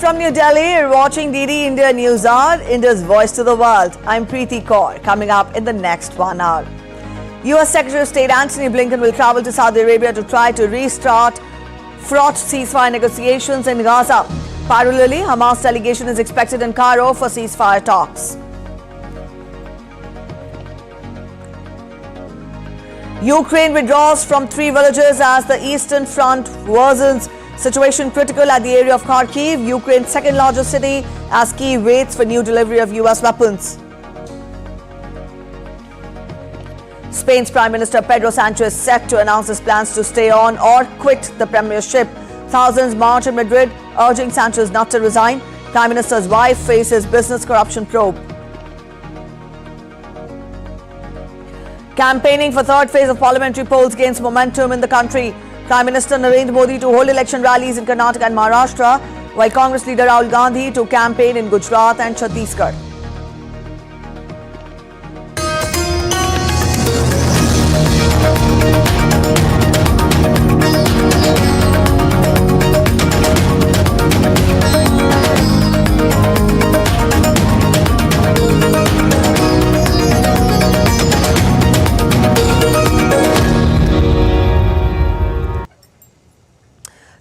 From New Delhi, you're watching DD India News Hour, India's voice to the world. I'm Preeti Kaur. Coming up in the next 1 hour. US Secretary of State Antony Blinken will travel to Saudi Arabia to try to restart fraught ceasefire negotiations in Gaza. Parallelly, Hamas delegation is expected in Cairo for ceasefire talks. Ukraine withdraws from 3 villages as the Eastern Front worsens. Situation critical at the area of Kharkiv, Ukraine's second largest city, as Kyiv waits for new delivery of US weapons. Spain's Prime Minister Pedro Sanchez set to announce his plans to stay on or quit the premiership. Thousands march in Madrid, urging Sanchez not to resign. Prime Minister's wife faces business corruption probe. Campaigning for third phase of parliamentary polls gains momentum in the country. Prime Minister Narendra Modi to hold election rallies in Karnataka and Maharashtra, while Congress leader Rahul Gandhi to campaign in Gujarat and Chhattisgarh.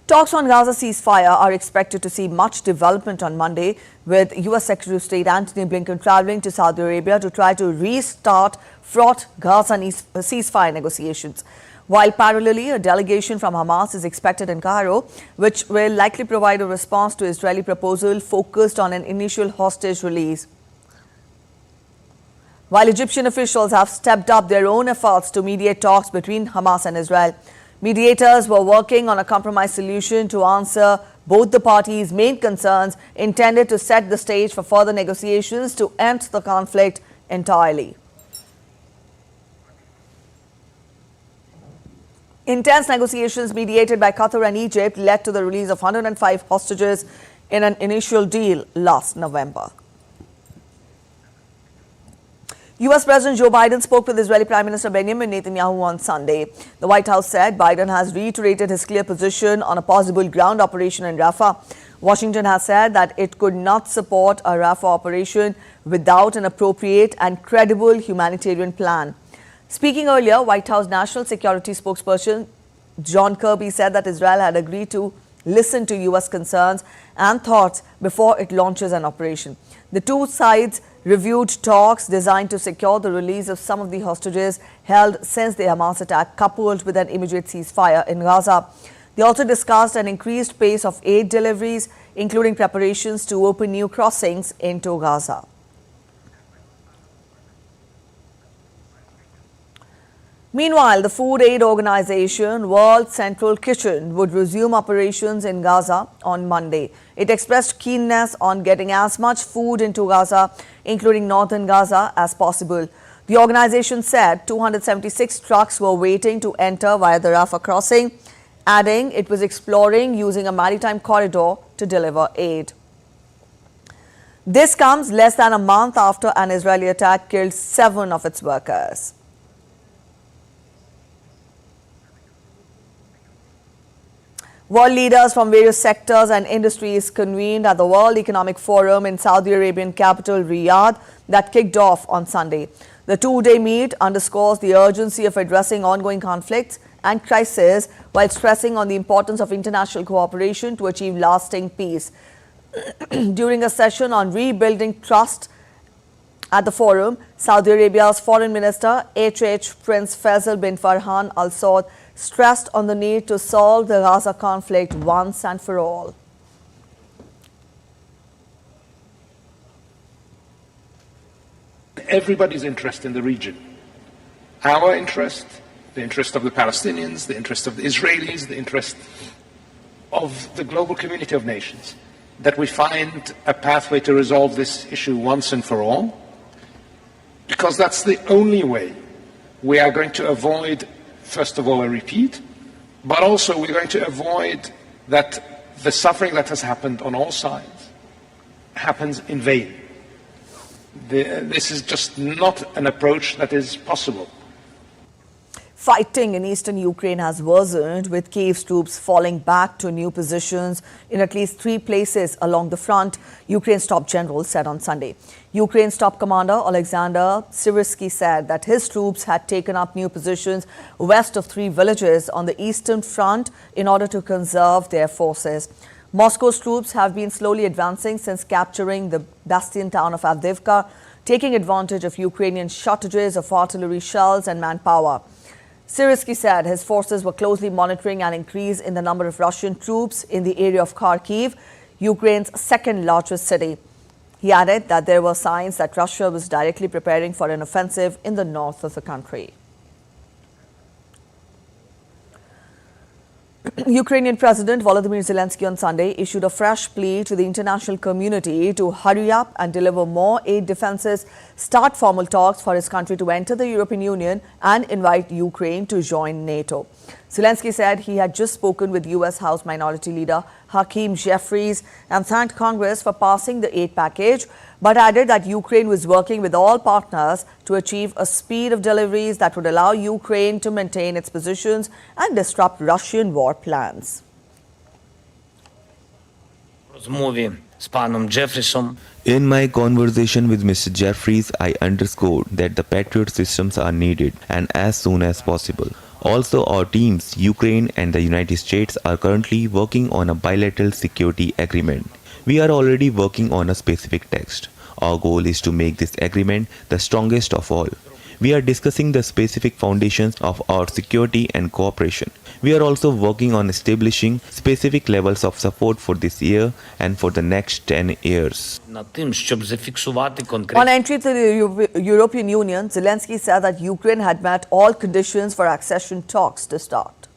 Talks on Gaza ceasefire are expected to see much development on Monday, with US Secretary of State Antony Blinken traveling to Saudi Arabia to try to restart fraught Gaza ceasefire negotiations. While parallelly, a delegation from Hamas is expected in Cairo, which will likely provide a response to Israeli proposal focused on an initial hostage release. While Egyptian officials have stepped up their own efforts to mediate talks between Hamas and Israel, mediators were working on a compromise solution to answer both the parties' main concerns, intended to set the stage for further negotiations to end the conflict entirely. Intense negotiations mediated by Qatar and Egypt led to the release of 105 hostages in an initial deal last November. US President Joe Biden spoke with Israeli Prime Minister Benjamin Netanyahu on Sunday. The White House said Biden has reiterated his clear position on a possible ground operation in Rafah. Washington has said that it could not support a Rafah operation without an appropriate and credible humanitarian plan. Speaking earlier, White House National Security spokesperson John Kirby said that Israel had agreed to listen to US concerns and thoughts before it launches an operation. The two sides reviewed talks designed to secure the release of some of the hostages held since the Hamas attack, coupled with an immediate ceasefire in Gaza. They also discussed an increased pace of aid deliveries, including preparations to open new crossings into Gaza. Meanwhile, the food aid organization World Central Kitchen would resume operations in Gaza on Monday. It expressed keenness on getting as much food into Gaza, including northern Gaza, as possible. The organization said 276 trucks were waiting to enter via the Rafah crossing, adding it was exploring using a maritime corridor to deliver aid. This comes less than a month after an Israeli attack killed 7 of its workers. World leaders from various sectors and industries convened at the World Economic Forum in Saudi Arabian capital Riyadh that kicked off on Sunday. The 2-day meet underscores the urgency of addressing ongoing conflicts and crises while stressing on the importance of international cooperation to achieve lasting peace. During a session on rebuilding trust at the forum, Saudi Arabia's Foreign Minister Prince Faisal bin Farhan Al Saud stressed on the need to solve the Gaza conflict once and for all. Everybody's interest in the region. Our interest, the interest of the Palestinians, the interest of the Israelis, the interest of the global community of nations, that we find a pathway to resolve this issue once and for all, because that's the only way we are going to avoid, first of all, a repeat, but also we're going to avoid that the suffering that has happened on all sides happens in vain. This is just not an approach that is possible. Fighting in eastern Ukraine has worsened, with Kyiv's troops falling back to new positions in at least 3 places along the front, Ukraine's top general said on Sunday. Ukraine's top commander, Alexander Syrsky, said that his troops had taken up new positions west of 3 villages on the eastern front in order to conserve their forces. Moscow's troops have been slowly advancing since capturing the bastion town of Avdiivka, taking advantage of Ukrainian shortages of artillery shells and manpower. Syrsky said his forces were closely monitoring an increase in the number of Russian troops in the area of Kharkiv, Ukraine's second largest city. He added that there were signs that Russia was directly preparing for an offensive in the north of the country. Ukrainian President Volodymyr Zelensky on Sunday issued a fresh plea to the international community to hurry up and deliver more aid defenses, start formal talks for his country to enter the European Union and invite Ukraine to join NATO. Zelensky said he had just spoken with U.S. House Minority Leader Hakeem Jeffries and thanked Congress for passing the aid package, but added that Ukraine was working with all partners to achieve a speed of deliveries that would allow Ukraine to maintain its positions and disrupt Russian war plans. In my conversation with Mr. Jeffries, I underscored that the Patriot systems are needed and as soon as possible. Also, our teams, Ukraine and the United States, are currently working on a bilateral security agreement. We are already working on a specific text. Our goal is to make this agreement the strongest of all. We are discussing the specific foundations of our security and cooperation. We are also working on establishing specific levels of support for this year and for the next 10 years. On entry to the European Union, Zelensky said that Ukraine had met all conditions for accession talks to start.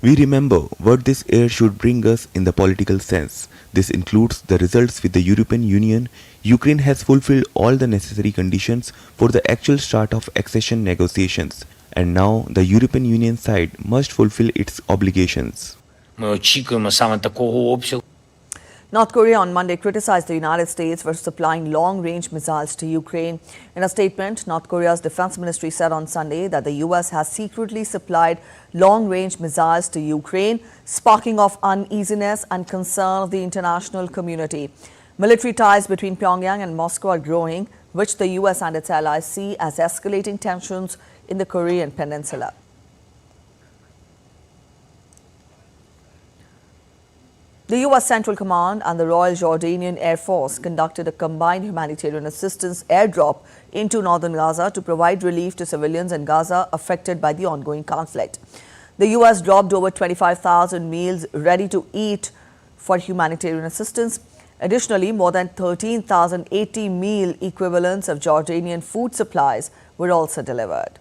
We remember what this year should bring us in the political sense. This includes the results with the European Union. Ukraine has fulfilled all the necessary conditions for the actual start of accession negotiations, and now the European Union side must fulfill its obligations. North Korea on Monday criticized the United States for supplying long-range missiles to Ukraine. In a statement, North Korea's defense ministry said on Sunday that the U.S. has secretly supplied long-range missiles to Ukraine, sparking off uneasiness and concern of the international community. Military ties between Pyongyang and Moscow are growing, which the U.S. and its allies see as escalating tensions in the Korean peninsula. The U.S. Central Command and the Royal Jordanian Air Force conducted a combined humanitarian assistance airdrop into northern Gaza to provide relief to civilians in Gaza affected by the ongoing conflict. The U.S. dropped over 25,000 meals ready to eat for humanitarian assistance. Additionally, more than 13,080 meal equivalents of Jordanian food supplies were also delivered.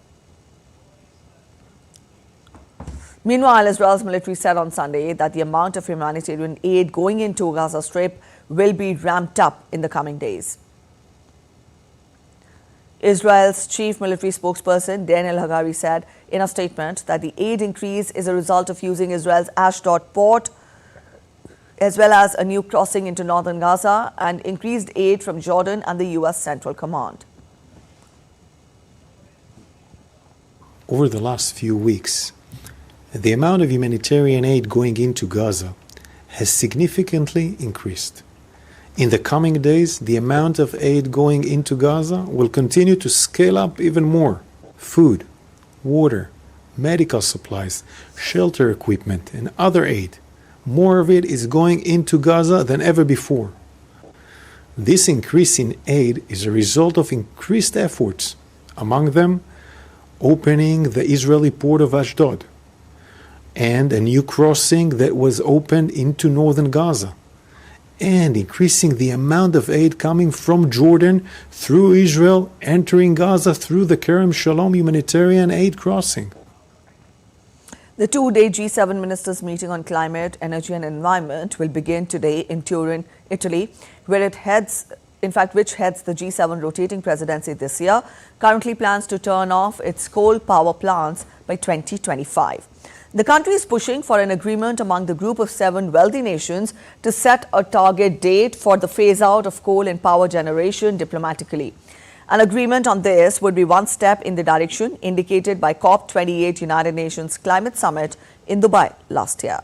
Meanwhile, Israel's military said on Sunday that the amount of humanitarian aid going into Gaza Strip will be ramped up in the coming days. Israel's chief military spokesperson, Dan El-Hagari, said in a statement that the aid increase is a result of using Israel's Ashdod port, as well as a new crossing into northern Gaza and increased aid from Jordan and the U.S. Central Command. Over the last few weeks, the amount of humanitarian aid going into Gaza has significantly increased. In the coming days, the amount of aid going into Gaza will continue to scale up even more. Food, water, medical supplies, shelter equipment, and other aid. More of it is going into Gaza than ever before. This increase in aid is a result of increased efforts, among them opening the Israeli port of Ashdod, and a new crossing that was opened into northern Gaza, and increasing the amount of aid coming from Jordan through Israel, entering Gaza through the Kerem Shalom humanitarian aid crossing. The 2-day G7 ministers' meeting on climate, energy and environment will begin today in Turin, Italy, which heads the G7 rotating presidency this year, currently plans to turn off its coal power plants by 2025. The country is pushing for an agreement among the group of 7 wealthy nations to set a target date for the phase-out of coal in power generation diplomatically. An agreement on this would be one step in the direction indicated by COP28 United Nations Climate Summit in Dubai last year.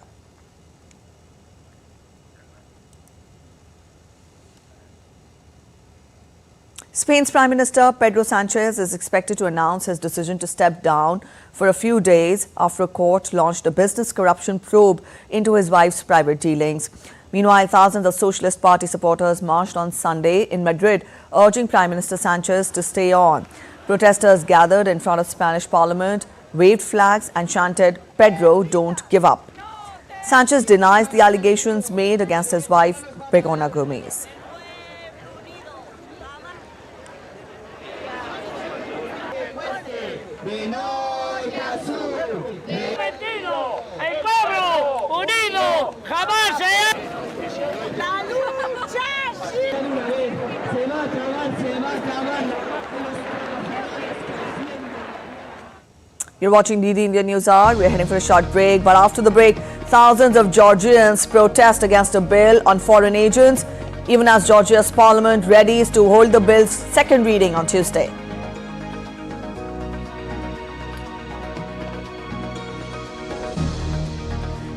Spain's Prime Minister Pedro Sanchez is expected to announce his decision to step down for a few days after a court launched a business corruption probe into his wife's private dealings. Meanwhile, thousands of Socialist Party supporters marched on Sunday in Madrid, urging Prime Minister Sanchez to stay on. Protesters gathered in front of Spanish Parliament, waved flags and chanted, "Pedro, don't give up." Sanchez denies the allegations made against his wife, Begoña Gómez. You're watching DD India News Hour. We're heading for a short break, but after the break, thousands of Georgians protest against a bill on foreign agents, even as Georgia's parliament readies to hold the bill's second reading on Tuesday.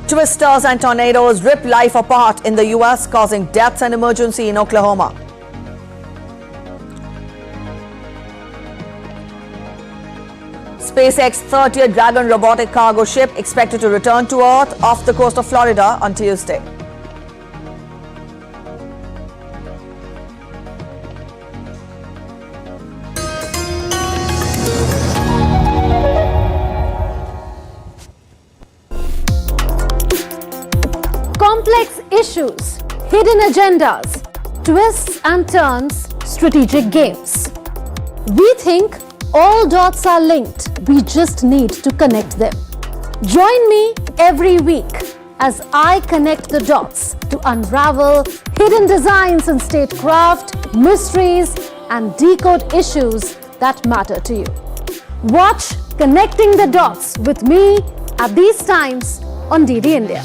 Twisters and tornadoes rip life apart in the U.S., causing deaths and emergency in Oklahoma. SpaceX 30th Dragon robotic cargo ship expected to return to Earth off the coast of Florida on Tuesday. Complex issues, hidden agendas, twists and turns, strategic games. We think all dots are linked. We just need to connect them. Join me every week as I connect the dots to unravel hidden designs in statecraft, mysteries, and decode issues that matter to you. Watch Connecting the Dots with me at these times on DD India.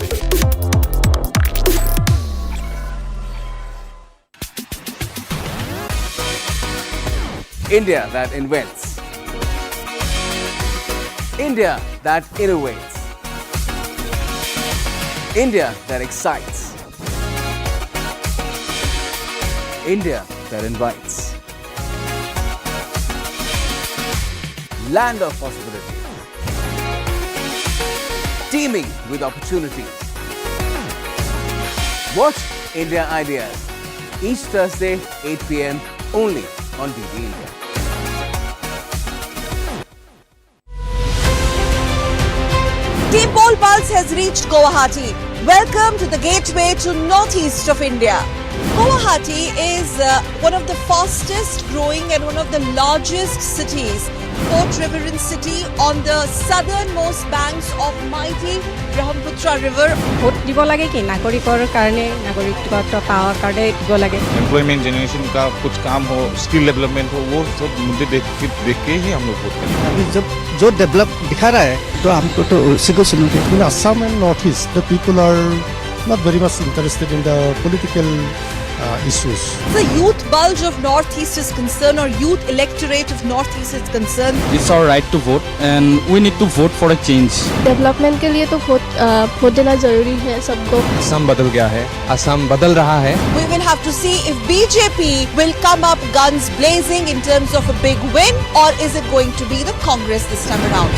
India that invents. India that innovates. India that excites. India that invites. Land of possibilities. Teeming with opportunities. Watch India Ideas each Thursday 8 p.m. only on DD India. Team Pole Pulse has reached Guwahati. Welcome to the gateway to northeast of India. Guwahati is one of the fastest growing and one of the largest cities, port riverine city on the southernmost banks of mighty Brahmaputra River. Vote দিব লাগে কি নাগৰিকৰ কাৰণে নাগৰিকত্ব power কাৰণে দিব লাগে employment generation का कुछ काम हो स्किल डेवलपमेंट हो वो सब मुद्दे देख के ही हम लोग वोट करेंगे अभी जब जो डेवलप दिखा रहा है तो हमको तो उसी को सुनोगे In Assam and Northeast, the people are not very much interested in the political issues. The youth bulge of Northeast is concerned, or youth electorate of Northeast is concerned. It's our right to vote and we need to vote for a change. Development के लिए तो vote देना जरूरी है सबको. असम बदल गया है, असम बदल रहा है. We will have to see if BJP will come up guns blazing in terms of a big win, or is it going to be the Congress this time around?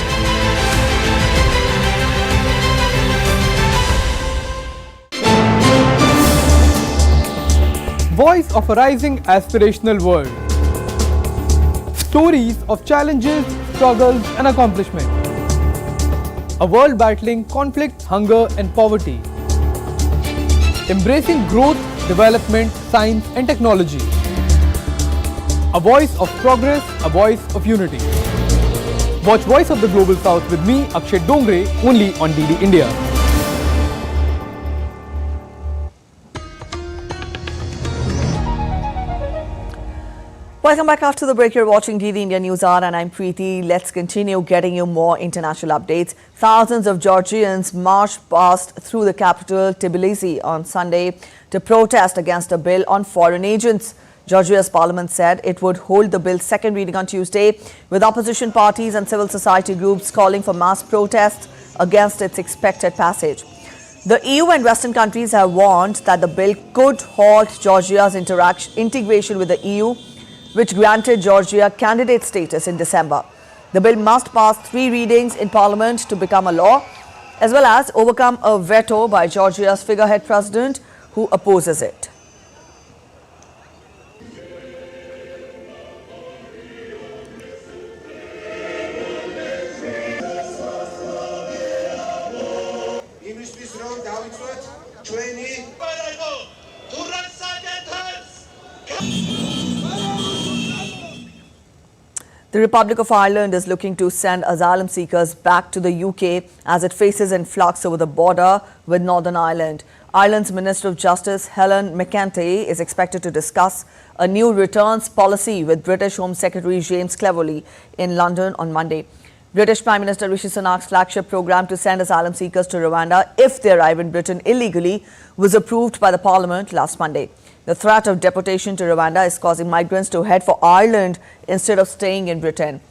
Voice of a rising aspirational world. Stories of challenges, struggles and accomplishment. A world battling conflict, hunger and poverty. Embracing growth, development, science and technology. A voice of progress, a voice of unity. Watch Voice of the Global South with me, Akshay Dongre, only on DD India. Welcome back after the break. You're watching DD India News Hour and I'm Preeti. Let's continue getting you more international updates. Thousands of Georgians marched past through the capital Tbilisi on Sunday to protest against a bill on foreign agents. Georgia's parliament said it would hold the bill's second reading on Tuesday, with opposition parties and civil society groups calling for mass protests against its expected passage. The EU and Western countries have warned that the bill could halt Georgia's integration with the EU, which granted Georgia candidate status in December. The bill must pass 3 readings in parliament to become a law, as well as overcome a veto by Georgia's figurehead president, who opposes it. The Republic of Ireland is looking to send asylum seekers back to the UK as it faces influx over the border with Northern Ireland. Ireland's Minister of Justice, Helen McEntee, is expected to discuss a new returns policy with British Home Secretary James Cleverly in London on Monday. British Prime Minister Rishi Sunak's flagship programme to send asylum seekers to Rwanda if they arrive in Britain illegally was approved by the Parliament last Monday. The threat of deportation to Rwanda is causing migrants to head for Ireland instead of staying in Britain.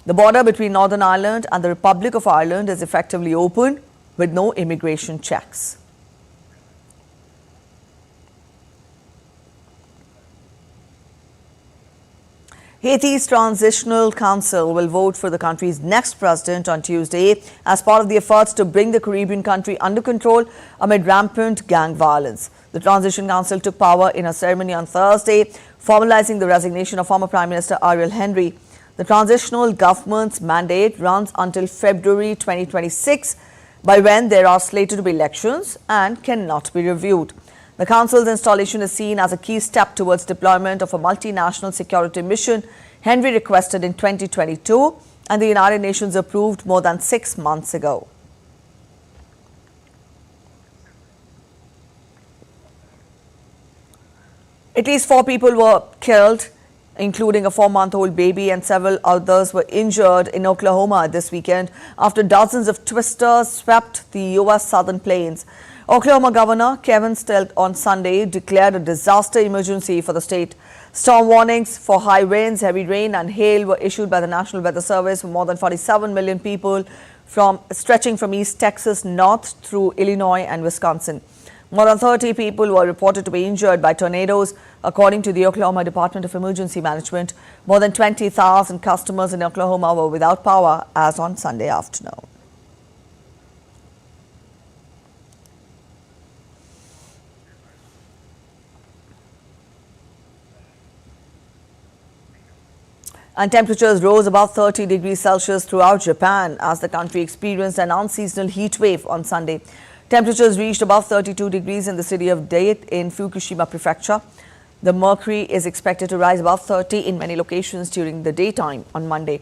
The border between Northern Ireland and the Republic of Ireland is effectively open with no immigration checks. Haiti's Transitional Council will vote for the country's next president on Tuesday as part of the efforts to bring the Caribbean country under control amid rampant gang violence. The Transition Council took power in a ceremony on Thursday, formalizing the resignation of former Prime Minister Ariel Henry. The transitional government's mandate runs until February 2026, by when there are slated to be elections and cannot be reviewed. The council's installation is seen as a key step towards deployment of a multinational security mission Henry requested in 2022 and the United Nations approved more than 6 months ago. At least 4 people were killed, including a 4-month-old baby, and several others were injured in Oklahoma this weekend after dozens of twisters swept the U.S. southern plains. Oklahoma Governor Kevin Stitt on Sunday declared a disaster emergency for the state. Storm warnings for high winds, heavy rain and hail were issued by the National Weather Service for more than 47 million people stretching from East Texas north through Illinois and Wisconsin. More than 30 people were reported to be injured by tornadoes, according to the Oklahoma Department of Emergency Management. More than 20,000 customers in Oklahoma were without power as on Sunday afternoon. And temperatures rose above 30 degrees Celsius throughout Japan as the country experienced an unseasonal heat wave on Sunday. Temperatures reached above 32 degrees in the city of Date in Fukushima Prefecture. The mercury is expected to rise above 30 in many locations during the daytime on Monday.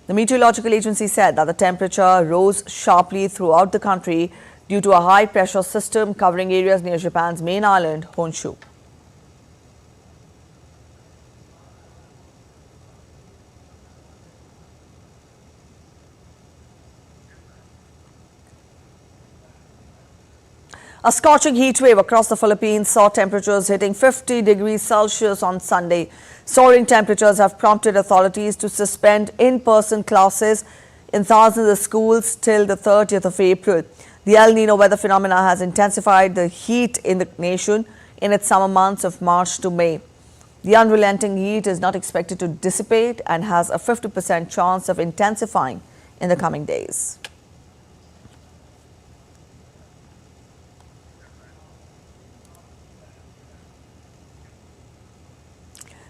The meteorological agency said that the temperature rose sharply throughout the country due to a high pressure system covering areas near Japan's main island, Honshu. A scorching heat wave across the Philippines saw temperatures hitting 50 degrees Celsius on Sunday. Soaring temperatures have prompted authorities to suspend in-person classes in thousands of schools till the 30th of April. The El Nino weather phenomena has intensified the heat in the nation in its summer months of March to May. The unrelenting heat is not expected to dissipate and has a 50% chance of intensifying in the coming days.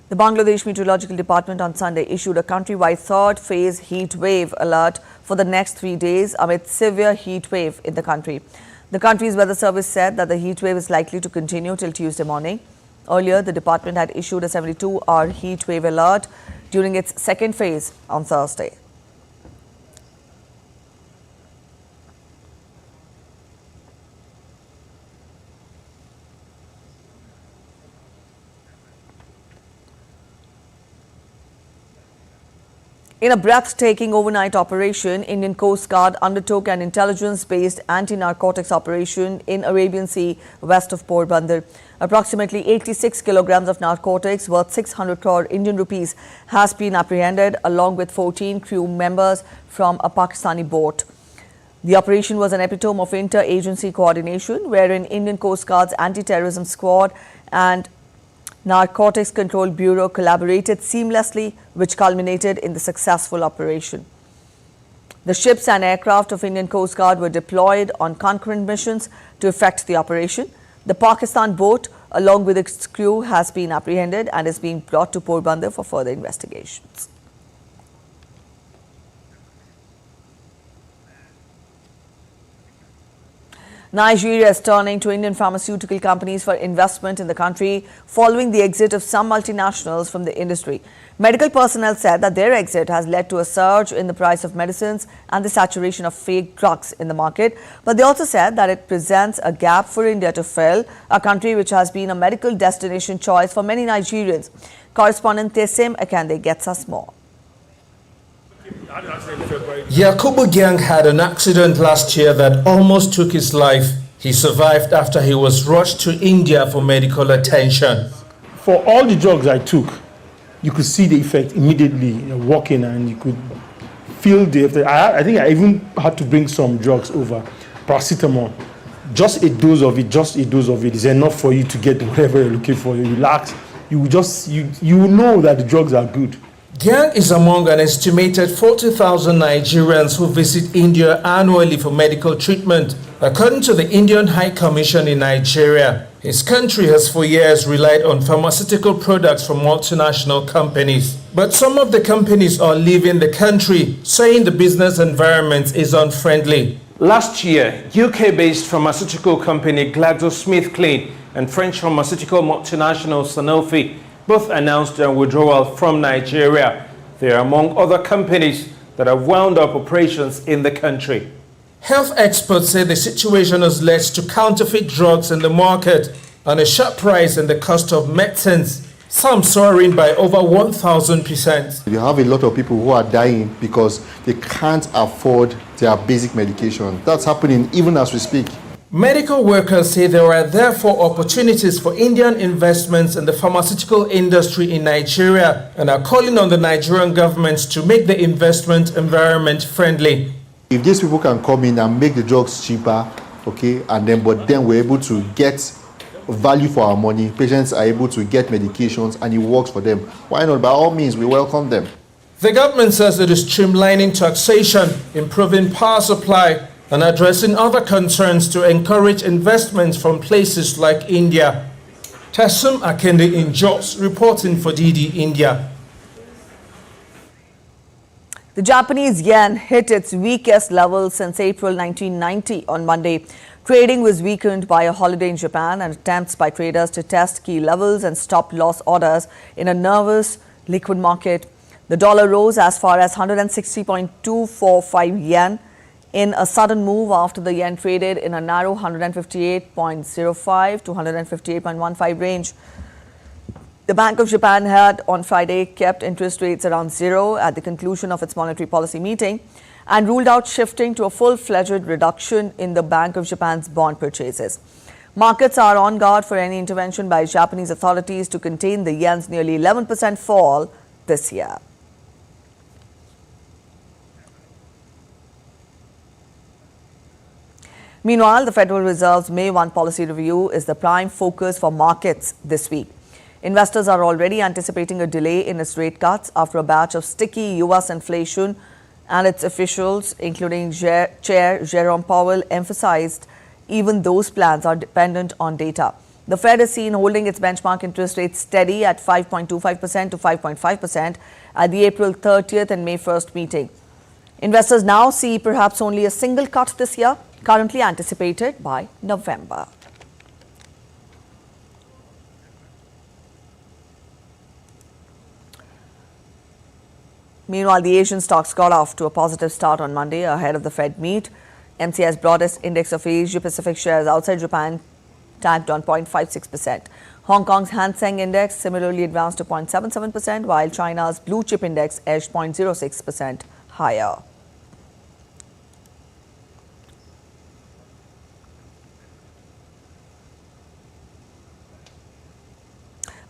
The Bangladesh Meteorological Department on Sunday issued a countrywide third-phase heat wave alert for the next 3 days amid severe heat wave in the country. The country's weather service said that the heat wave is likely to continue till Tuesday morning. Earlier, the department had issued a 72-hour heat wave alert during its second phase on Thursday. In a breathtaking overnight operation, Indian Coast Guard undertook an intelligence-based anti-narcotics operation in Arabian Sea west of Porbandar. Approximately 86 kilograms of narcotics worth 600 crore Indian rupees has been apprehended along with 14 crew members from a Pakistani boat. The operation was an epitome of inter-agency coordination wherein Indian Coast Guard's Anti-Terrorism Squad and Narcotics Control Bureau collaborated seamlessly, which culminated in the successful operation. The ships and aircraft of Indian Coast Guard were deployed on concurrent missions to effect the operation. The Pakistan boat, along with its crew, has been apprehended and is being brought to Porbandar for further investigations. Nigeria is turning to Indian pharmaceutical companies for investment in the country following the exit of some multinationals from the industry. Medical personnel said that their exit has led to a surge in the price of medicines and the saturation of fake drugs in the market. But they also said that it presents a gap for India to fill, a country which has been a medical destination choice for many Nigerians. Correspondent Tesim Akande gets us more. Yakubu Gang had an accident last year that almost took his life. He survived after he was rushed to India for medical attention. For all the drugs I took, you could see the effect immediately, walking, and you could feel the effect. I think I even had to bring some drugs over, paracetamol. Just a dose of it is enough for you to get whatever you're looking for. You relax, you know that the drugs are good. Gang is among an estimated 40,000 Nigerians who visit India annually for medical treatment, according to the Indian High Commission in Nigeria. His country has for years relied on pharmaceutical products from multinational companies. But some of the companies are leaving the country, saying the business environment is unfriendly. Last year, UK-based pharmaceutical company GlaxoSmithKline and French pharmaceutical multinational Sanofi both announced their withdrawal from Nigeria. They are among other companies that have wound up operations in the country. Health experts say the situation has led to counterfeit drugs in the market and a sharp rise in the cost of medicines, some soaring by over 1,000%. You have a lot of people who are dying because they can't afford their basic medication. That's happening even as we speak. Medical workers say there are therefore opportunities for Indian investments in the pharmaceutical industry in Nigeria and are calling on the Nigerian government to make the investment environment friendly. If these people can come in and make the drugs cheaper, okay, but then we're able to get value for our money, patients are able to get medications and it works for them, why not? By all means, we welcome them. The government says it is streamlining taxation, improving power supply, and addressing other concerns to encourage investments from places like India. Tassim Akende in Jos, reporting for DD India. The Japanese yen hit its weakest level since April 1990 on Monday. Trading was weakened by a holiday in Japan and attempts by traders to test key levels and stop loss orders in a nervous liquid market. The dollar rose as far as 160.245 yen in a sudden move after the yen traded in a narrow 158.05 to 158.15 range. The Bank of Japan had on Friday kept interest rates around zero at the conclusion of its monetary policy meeting and ruled out shifting to a full-fledged reduction in the Bank of Japan's bond purchases. Markets are on guard for any intervention by Japanese authorities to contain the yen's nearly 11% fall this year. Meanwhile, the Federal Reserve's May 1 policy review is the prime focus for markets this week. Investors are already anticipating a delay in its rate cuts after a batch of sticky U.S. inflation, and its officials, including Chair Jerome Powell, emphasized even those plans are dependent on data. The Fed is seen holding its benchmark interest rate steady at 5.25% to 5.5% at the April 30th and May 1st meeting. Investors now see perhaps only a single cut this year, currently anticipated by November. Meanwhile, the Asian stocks got off to a positive start on Monday ahead of the Fed meet. MCI's broadest index of Asia-Pacific shares outside Japan tagged on 0.56%. Hong Kong's Hang Seng Index similarly advanced to 0.77%, while China's Blue Chip Index edged 0.06% higher.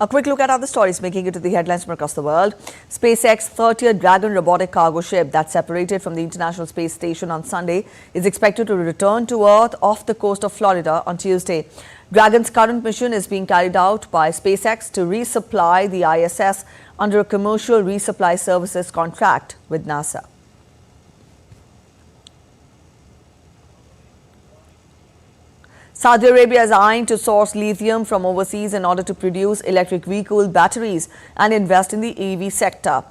A quick look at other stories making it to the headlines from across the world. SpaceX's 30th Dragon robotic cargo ship that separated from the International Space Station on Sunday is expected to return to Earth off the coast of Florida on Tuesday. Dragon's current mission is being carried out by SpaceX to resupply the ISS under a commercial resupply services contract with NASA. Saudi Arabia is eyeing to source lithium from overseas in order to produce electric vehicle batteries and invest in the EV sector.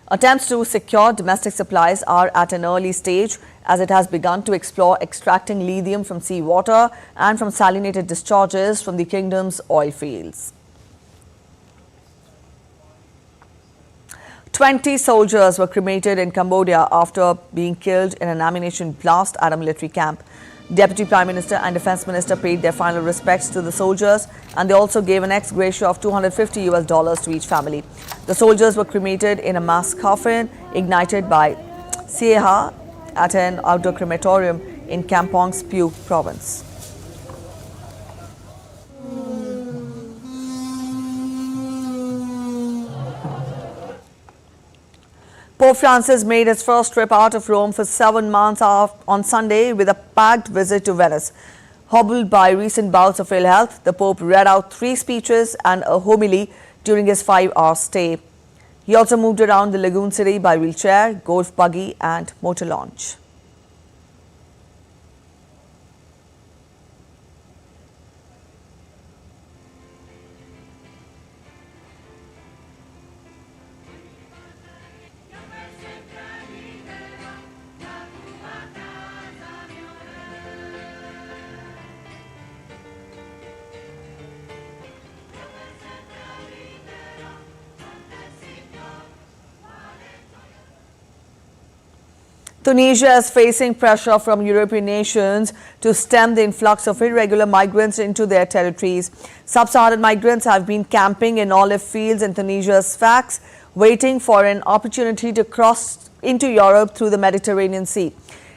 Attempts to secure domestic supplies are at an early stage as it has begun to explore extracting lithium from seawater and from salinated discharges from the kingdom's oil fields. 20 soldiers were cremated in Cambodia after being killed in an ammunition blast at a military camp. Deputy Prime Minister and Defence Minister paid their final respects to the soldiers, and they also gave an ex gratia of $250 to each family. The soldiers were cremated in a mass coffin ignited by Sieha at an outdoor crematorium in Kampong's Pew province. Pope Francis made his first trip out of Rome for 7 months on Sunday with a packed visit to Venice. Hobbled by recent bouts of ill health, the Pope read out 3 speeches and a homily during his 5-hour stay. He also moved around the lagoon city by wheelchair, golf buggy and motor launch. Tunisia is facing pressure from European nations to stem the influx of irregular migrants into their territories. Sub-Saharan migrants have been camping in olive fields in Tunisia's Sfax, waiting for an opportunity to cross into Europe through the Mediterranean Sea.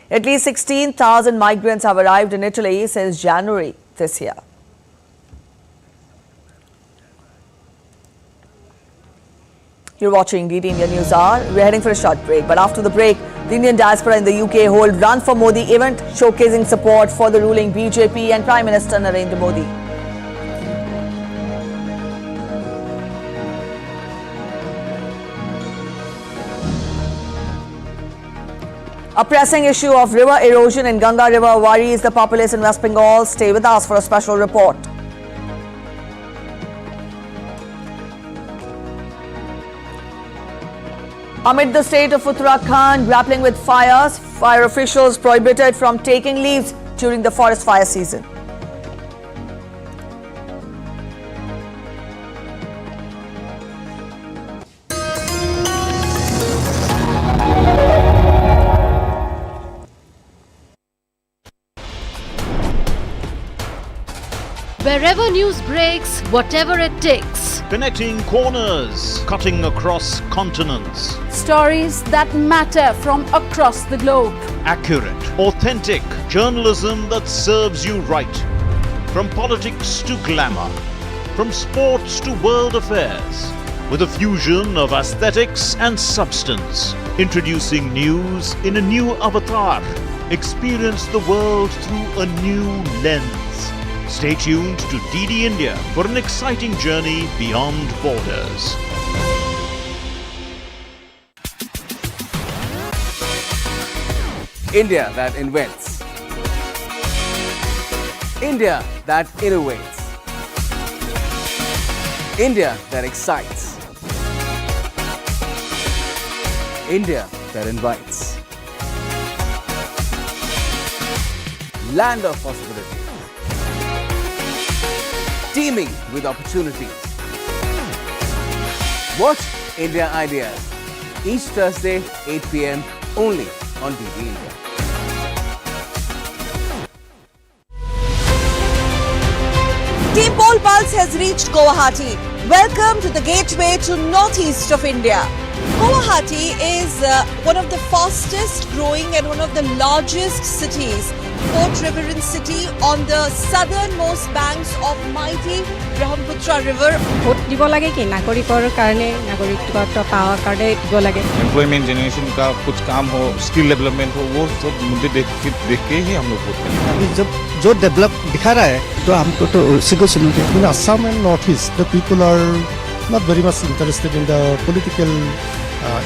At least 16,000 migrants have arrived in Italy since January this year. You're watching DD India News Hour. We're heading for a short break, but after the break, the Indian diaspora in the UK hold Run for Modi event showcasing support for the ruling BJP and Prime Minister Narendra Modi. A pressing issue of river erosion in Ganga River worries the populace in West Bengal. Stay with us for a special report. Amid the state of Uttarakhand grappling with fires, fire officials prohibited from taking leaves during the forest fire season. Wherever news breaks, whatever it takes. Connecting corners, cutting across continents. Stories that matter from across the globe. Accurate, authentic journalism that serves you right. From politics to glamour, from sports to world affairs, with a fusion of aesthetics and substance. Introducing news in a new avatar. Experience the world through a new lens. Stay tuned to DD India for an exciting journey beyond borders. India that invents. India that innovates. India that excites. India that invites. Land of possibilities. Teeming with opportunities. Watch India Ideas each Thursday 8 p.m. only on DD India. Team Poll Pulse has has reached Guwahati. Welcome to the gateway to northeast of India. Guwahati is one of the fastest growing and one of the largest cities, port riverine city on the southernmost banks of mighty Brahmaputra river. Vote দিব লাগে কি নাগৰিকৰ কাৰণে নাগৰিকত্ব পাওয়ার কাৰণে দিব লাগে employment generation का कुछ काम हो, स्किल डेवलपमेंट हो, वो सब मुद्दे देख के ही हम लोग वोट करेंगे। अभी जब जो डेवलप दिखा रहा है तो हमको तो उसी को सुनोगे। In Assam and Northeast, the people are not very much interested in the political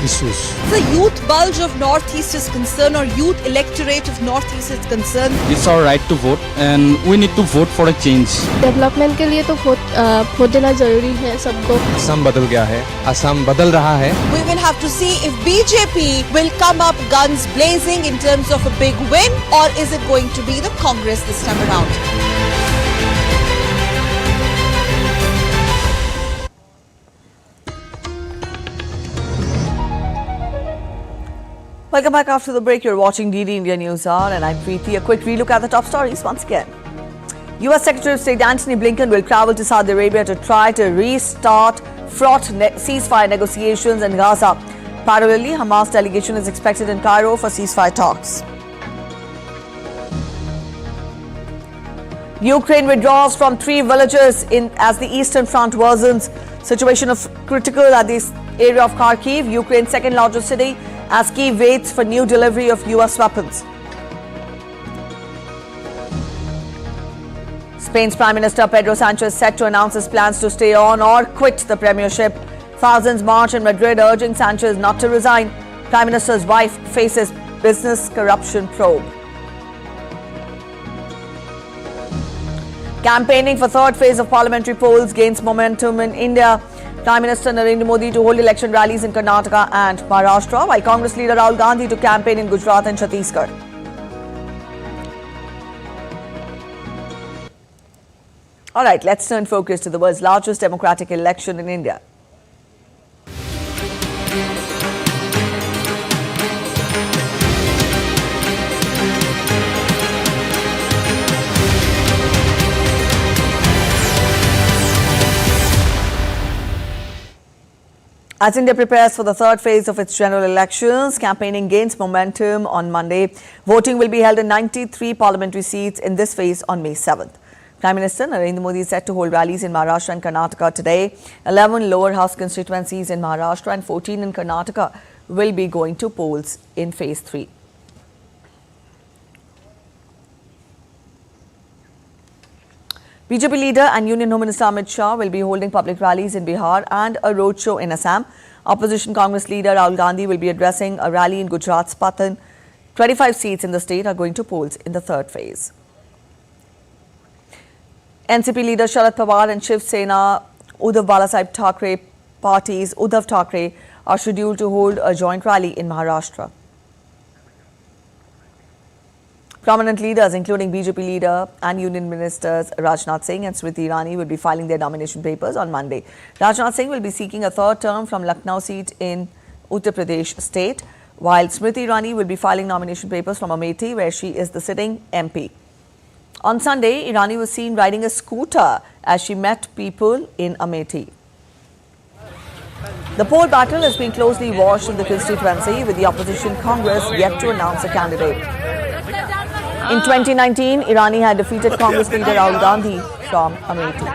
issues. The youth bulge of Northeast is concerned, or youth electorate of Northeast is concerned. It's our right to vote and we need to vote for a change. Development के लिए तो vote देना जरूरी है सबको। असम बदल गया है, असम बदल रहा है। We will have to see if BJP will come up guns blazing in terms of a big win, or is it going to be the Congress this time around? Welcome back after the break. You're watching DD India News Hour and I'm Preeti. A quick relook at the top stories once again. US Secretary of State Antony Blinken will travel to Saudi Arabia to try to restart fraught ceasefire negotiations in Gaza. Parallelly, Hamas delegation is expected in Cairo for ceasefire talks. Ukraine withdraws from 3 villages as the Eastern Front worsens. Situation of critical at this area of Kharkiv, Ukraine's second largest city, as Kyiv waits for new delivery of US weapons. Spain's Prime Minister Pedro Sanchez set to announce his plans to stay on or quit the premiership. Thousands march in Madrid urging Sanchez not to resign. Prime Minister's wife faces business corruption probe. Campaigning for third phase of parliamentary polls gains momentum in India. Prime Minister Narendra Modi to hold election rallies in Karnataka and Maharashtra, while Congress leader Rahul Gandhi to campaign in Gujarat and Chhattisgarh. All right, let's turn focus to the world's largest democratic election in India. As India prepares for the third phase of its general elections, campaigning gains momentum on Monday. Voting will be held in 93 parliamentary seats in this phase on May 7th. Prime Minister Narendra Modi is set to hold rallies in Maharashtra and Karnataka today. 11 lower house constituencies in Maharashtra and 14 in Karnataka will be going to polls in phase 3. BJP leader and Union Home Minister Amit Shah will be holding public rallies in Bihar and a roadshow in Assam. Opposition Congress leader Rahul Gandhi will be addressing a rally in Gujarat's Patan. 25 seats in the state are going to polls in the third phase. NCP leader Sharad Pawar and Shiv Sena Uddhav Balasaheb Thackeray parties Uddhav Thackeray are scheduled to hold a joint rally in Maharashtra. Prominent leaders, including BJP leader and Union Ministers Rajnath Singh and Smriti Irani, will be filing their nomination papers on Monday. Rajnath Singh will be seeking a third term from Lucknow seat in Uttar Pradesh state, while Smriti Irani will be filing nomination papers from Amethi, where she is the sitting MP. On Sunday, Irani was seen riding a scooter as she met people in Amethi. The poll battle has been closely watched in the constituency, with the opposition Congress yet to announce a candidate. In 2019, Irani had defeated Congress leader Rahul Gandhi from Amethi.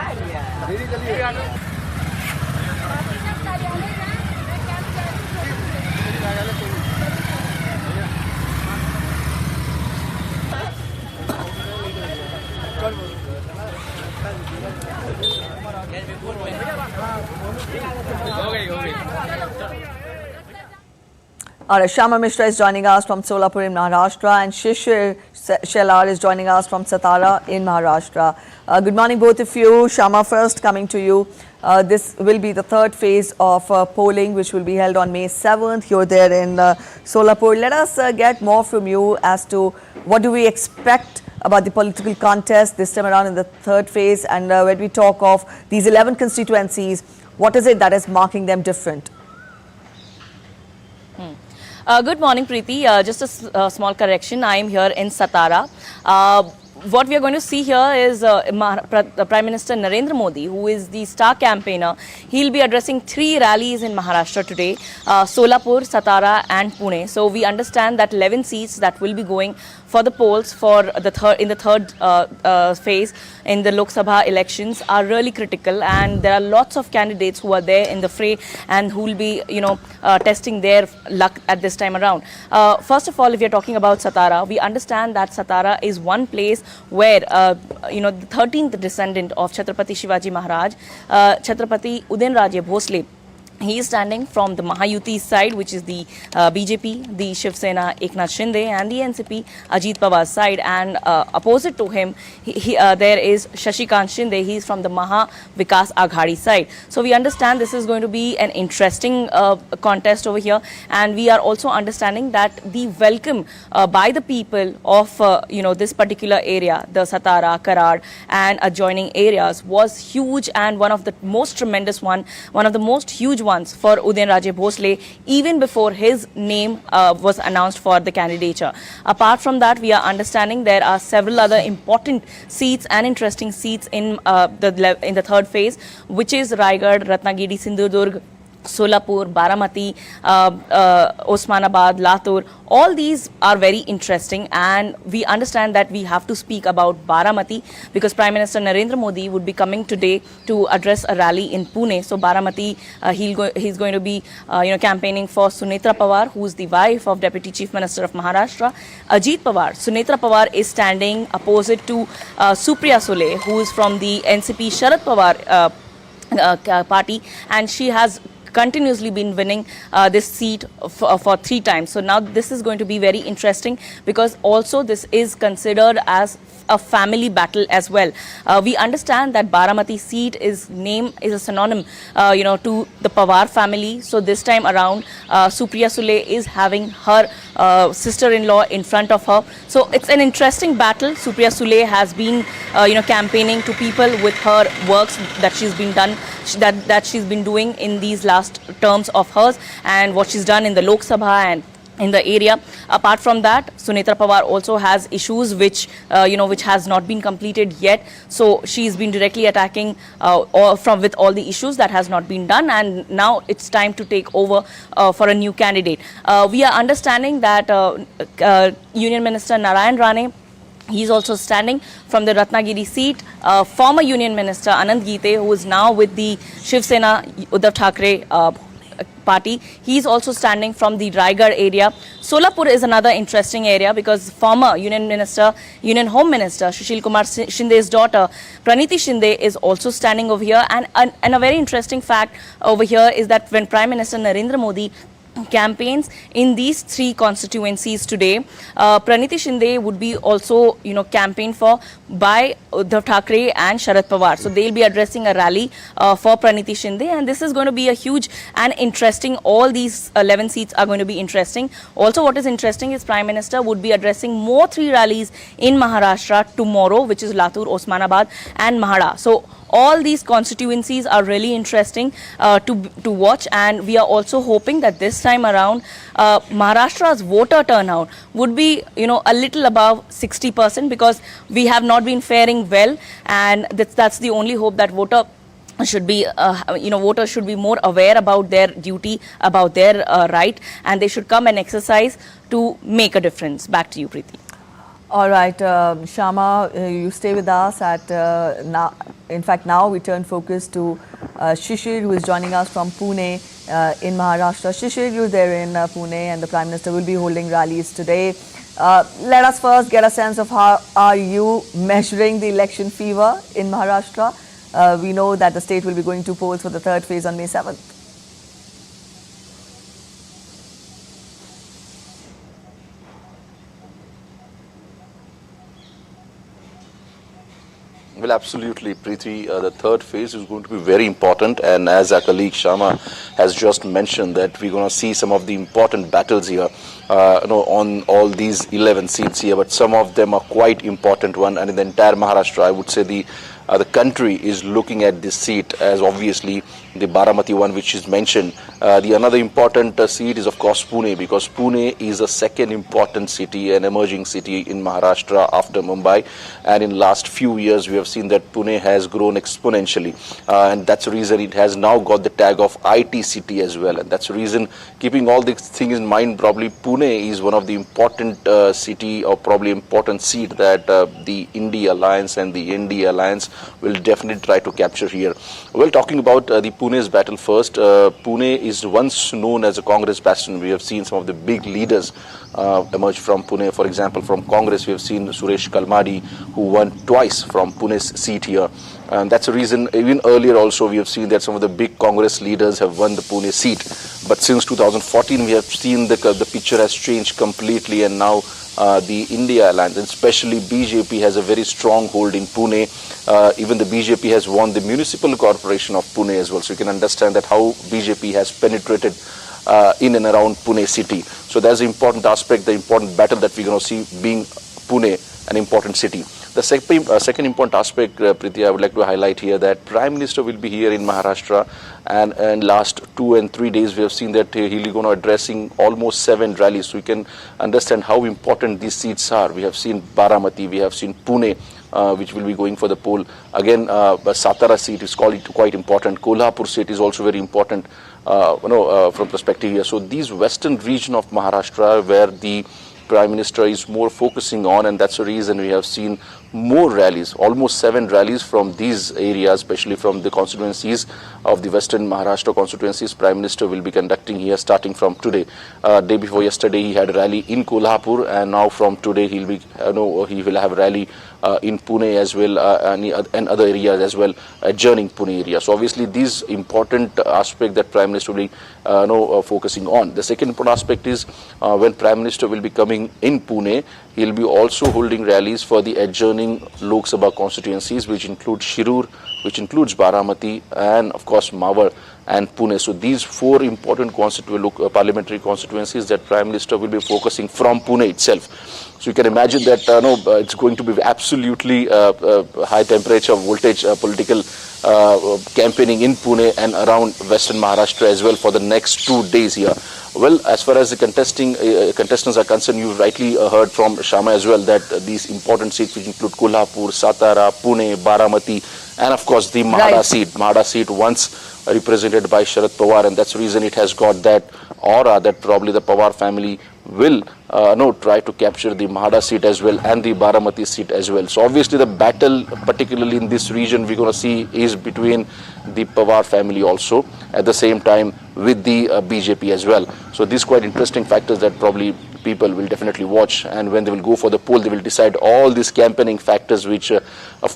Shama Mishra is joining us from Solapur in Maharashtra, and Shishir Shelar is joining us from Satara in Maharashtra. Good morning, both of you. Shama, first coming to you. This will be the third phase of polling, which will be held on May 7th. You're there in Solapur. Let us get more from you as to what do we expect about the political contest this time around in the third phase, and when we talk of these 11 constituencies, what is it that is marking them different? Good morning, Preeti. Just a small correction. I am here in Satara. what we are going to see here is Prime Minister Narendra Modi, who is the star campaigner. He'll be addressing 3 rallies in Maharashtra today, Solapur, Satara and Pune. So we understand that 11 seats that will be going for the polls for the third phase in the Lok Sabha elections are really critical, and there are lots of candidates who are there in the fray and who will be, testing their luck at this time around. First of all, if you're talking about Satara, we understand that Satara is one place where, the 13th descendant of Chhatrapati Shivaji Maharaj, Chhatrapati Udayanraje Bhosle, he is standing from the Mahayuti side, which is the BJP, the Shiv Sena Eknath Shinde, and the NCP Ajit Pawar's side. And opposite to him, there is Shashikant Shinde. He is from the Maha Vikas Aghadi side. So we understand this is going to be an interesting contest over here. And we are also understanding that the welcome by the people of this particular area, the Satara, Karad, and adjoining areas, was huge, and one of the most tremendous one of the most huge ones for Udayanraje Bhosle, even before his name was announced for the candidature. Apart from that, we are understanding there are several other important seats and interesting seats in the third phase, which is Raigad, Ratnagiri, Sindhudurg, Solapur, Baramati, Osmanabad, Latur. All these are very interesting, and we understand that we have to speak about Baramati because Prime Minister Narendra Modi would be coming today to address a rally in Pune. So Baramati, he's going to be campaigning for Sunetra Pawar, who is the wife of Deputy Chief Minister of Maharashtra. Ajit Pawar, Sunetra Pawar is standing opposite to Supriya Sule, who is from the NCP Sharad Pawar party, and she has continuously been winning this seat for 3 times. So now this is going to be very interesting because also this is considered as a family battle as well. We understand that Baramati seat is a synonym to the Pawar family. So this time around Supriya Sule is having her sister-in-law in front of her. So it's an interesting battle. Supriya Sule has been campaigning to people with her works that she's been doing in these last terms of hers, and what she's done in the Lok Sabha and in the area. Apart from that, Sunetra Pawar also has issues which has not been completed yet. So she's been directly attacking with all the issues that has not been done, and now it's time to take over for a new candidate. We are understanding that Union Minister Narayan Rane, he's also standing from the Ratnagiri seat. Former Union Minister Anand Gite, who is now with the Shiv Sena Uddhav Thackeray party, he's also standing from the Raigad area. Solapur is another interesting area because former Union Home Minister Sushil Kumar Shinde's daughter Praniti Shinde is also standing over here. And a very interesting fact over here is that when Prime Minister Narendra Modi campaigns in these 3 constituencies today, Praniti Shinde would be also campaigned for by Uddhav Thackeray and Sharad Pawar. So they'll be addressing a rally for Praniti Shinde, and this is going to be a huge and interesting. All these 11 seats are going to be interesting. Also, what is interesting is Prime Minister would be addressing more 3 rallies in Maharashtra tomorrow, which is Latur, Osmanabad and Mahada. So all these constituencies are really interesting to watch, and we are also hoping that this time around Maharashtra's voter turnout would be a little above 60% because we have not been faring well, and that's the only hope that voters should be more aware about their duty, about their right, and they should come and exercise to make a difference. Back to you, Preeti. All right, Shama, you stay with us at now. In fact, now we turn focus to Shishir, who is joining us from Pune in Maharashtra. Shishir, you're there in Pune, and the Prime Minister will be holding rallies today. Let us first get a sense of how are you measuring the election fever in Maharashtra. We know that the state will be going to polls for the 3rd phase on May 7th. Well, absolutely, Preeti. The 3rd phase is going to be very important, and as our colleague Shama has just mentioned, that we're going to see some of the important battles here. on all these 11 seats here, but some of them are quite important one. And in the entire Maharashtra, I would say the country is looking at this seat as obviously the Baramati one, which is mentioned. The another important seat is of course Pune, because Pune is a second important city, an emerging city in Maharashtra after Mumbai. And in last few years, we have seen that Pune has grown exponentially. And that's the reason it has now got the tag of IT city as well. And that's the reason, keeping all these things in mind, probably Pune is one of the important city or probably important seat that the India Alliance and the NDA Alliance will definitely try to capture here. Well, talking about the Pune's battle first, Pune is once known as a Congress bastion. We have seen some of the big leaders emerge from Pune. For example, from Congress, we have seen Suresh Kalmadi, who won twice from Pune's seat here. And that's the reason, even earlier also, we have seen that some of the big Congress leaders have won the Pune seat. But since 2014, we have seen the picture has changed completely, and now the India Alliance, and especially BJP, has a very strong hold in Pune. Even the BJP has won the municipal corporation of Pune as well. So you can understand that how BJP has penetrated in and around Pune city. So that's the important aspect, the important battle that we're going to see, being Pune an important city. The second important aspect, Preeti, I would like to highlight here, that Prime Minister will be here in Maharashtra, and last 2 and 3 days we have seen that he'll be going to addressing almost 7 rallies. So you can understand how important these seats are. We have seen Baramati, we have seen Pune, which will be going for the poll. Again, Satara seat is quite important. Kolhapur seat is also very important, from perspective here. So these western region of Maharashtra, where the Prime Minister is more focusing on, and that's the reason we have seen more rallies, almost 7 rallies from these areas, especially from the constituencies of the Western Maharashtra constituencies. Prime Minister will be conducting here starting from today. Day before yesterday, he had a rally in Kolhapur, and now from today he will have a rally in Pune as well, and other areas as well, adjoining Pune area. So obviously, these important aspect that Prime Minister will be focusing on. The second important aspect is when Prime Minister will be coming in Pune, he will be also holding rallies for the adjoining Lok Sabha constituencies, which include Shirur, which includes Baramati, and of course Mawar and Pune. So these 4 important parliamentary constituencies that Prime Minister will be focusing from Pune itself. So you can imagine that it's going to be absolutely high temperature, voltage political campaigning in Pune and around Western Maharashtra as well for the next 2 days here. Well, as far as the contestants are concerned, you rightly heard from Shama as well that these important seats, which include Kolhapur, Satara, Pune, Baramati, and of course the Mahada seat once represented by Sharad Pawar, and that's the reason it has got that aura that probably the Pawar family will try to capture the Mahada seat as well and the Baramati seat as well. So obviously the battle, particularly in this region, we're going to see is between the Pawar family also, at the same time with the BJP as well. So these quite interesting factors that probably people will definitely watch, and when they will go for the poll, they will decide all these campaigning factors which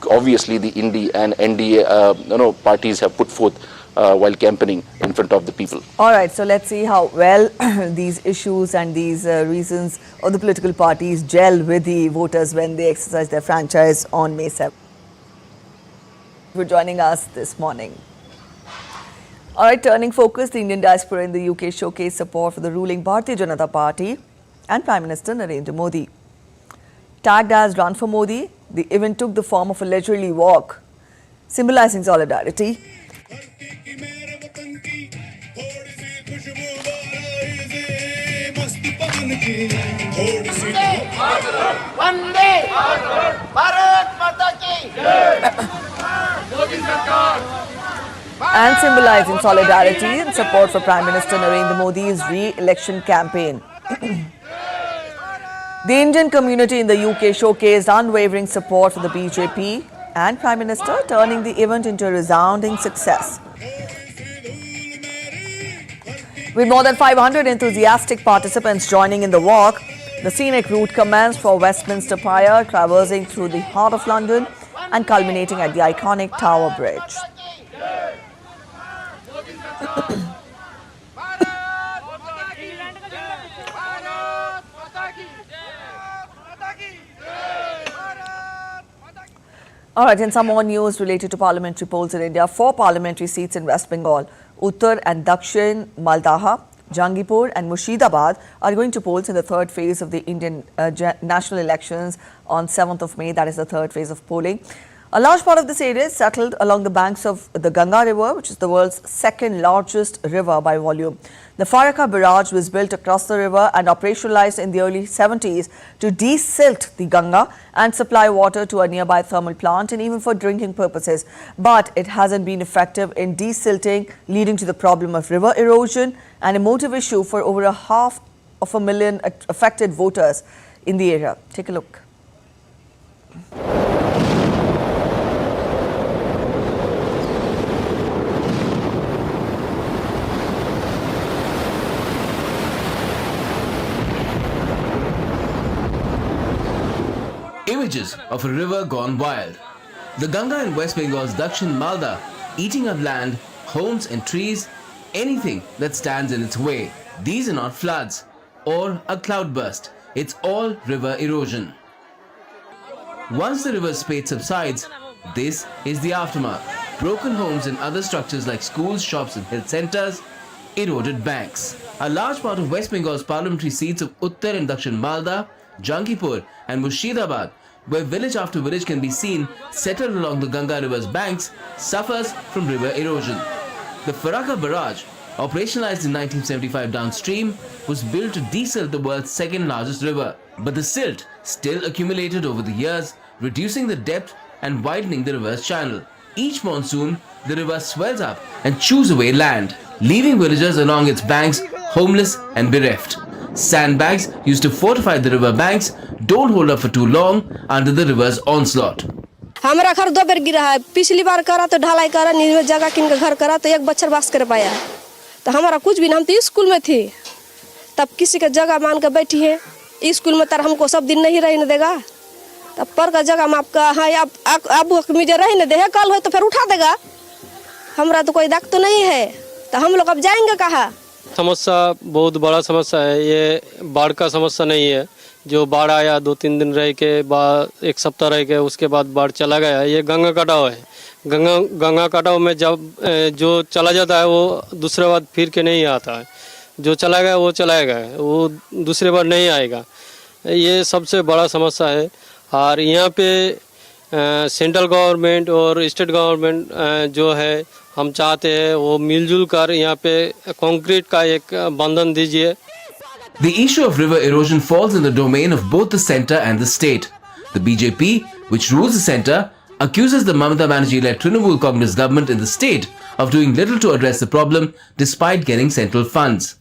obviously the Indi and NDA parties have put forth while campaigning in front of the people. All right, so let's see how well these issues and these reasons of the political parties gel with the voters when they exercise their franchise on May 7th. For joining us this morning. All right, turning focus, the Indian diaspora in the UK showcased support for the ruling Bharatiya Janata Party and Prime Minister Narendra Modi. Tagged as Run for Modi, the event took the form of a leisurely walk, symbolizing solidarity. And symbolizing solidarity and support for Prime Minister Narendra Modi's re-election campaign. The Indian community in the UK showcased unwavering support for the BJP and Prime Minister, turning the event into a resounding success. With more than 500 enthusiastic participants joining in the walk, the scenic route commenced for Westminster Pier, traversing through the heart of London and culminating at the iconic Tower Bridge. All right, in some more news related to parliamentary polls in India, 4 parliamentary seats in West Bengal, Uttar and Dakshin Maldaha, Jangipur and Murshidabad are going to polls in the third phase of the Indian national elections on 7th of May. That is the third phase of polling. A large part of this area is settled along the banks of the Ganga River, which is the world's second largest river by volume. The Prasar Barrage was built across the river and operationalized in the early 70s to desilt the Ganga and supply water to a nearby thermal plant and even for drinking purposes. But it hasn't been effective in desilting, leading to the problem of river erosion, an emotive issue for over 500,000 affected voters in the area. Take a look. Images of a river gone wild. The Ganga in West Bengal's Dakshin Malda eating up land, homes and trees, anything that stands in its way. These are not floods or a cloudburst. It's all river erosion. Once the river's spate subsides, this is the aftermath. Broken homes and other structures like schools, shops and health centers, eroded banks. A large part of West Bengal's parliamentary seats of Uttar and Dakshin Malda, Jangipur and Murshidabad, where village after village can be seen settled along the Ganga river's banks, suffers from river erosion. The Prasar Barrage, operationalized in 1975 downstream, was built to desilt the world's second largest river. But the silt still accumulated over the years, reducing the depth and widening the river's channel. Each monsoon, the river swells up and chews away land, leaving villagers along its banks homeless and bereft. Sandbags used to fortify the river banks don't hold up for too long under the river's onslaught. हमारा घर 2 बार गिरा है, पिछली बार करा तो ढलाई करा, नीचे जगह किन का घर करा तो 1 बच्चा वास कर पाया। तो हमारा कुछ भी हम तो स्कूल में थे, तब किसी का जगह मान कर बैठी है, स्कूल में तर हमको सब दिन नहीं रहने देगा, तब पर का जगह में आपका हाँ अब मुझे रहने दे, कल हो तो फिर उठा देगा, हमारा तो कोई दाग तो नहीं है, तो हम लोग अब जाएंगे कहाँ? समस्या बहुत बड़ा समस्या है। ये बाढ़ का समस्या नहीं है, जो बाढ़ आया 2-3 दिन रह के बाद 1 सप्ताह रह के उसके बाद बाढ़ चला गया। ये गंगा कटाव है। गंगा कटाव में जब जो चला जाता है वो दूसरे बार फिर के नहीं आता है, जो चला गया वो चला गया, वो दूसरे बार नहीं आएगा। ये सबसे बड़ा समस्या है। और यहाँ पे सेंट्रल गवर्नमेंट और स्टेट गवर्नमेंट जो है हम चाहते हैं वो मिलजुल कर यहाँ पे कंक्रीट का एक बंधन दीजिए। The issue of river erosion falls in the domain of both the centre and the state. The BJP, which rules the centre, accuses the Mamata Banerjee-led Trinamool Congress government in the state of doing little to address the problem despite getting central funds.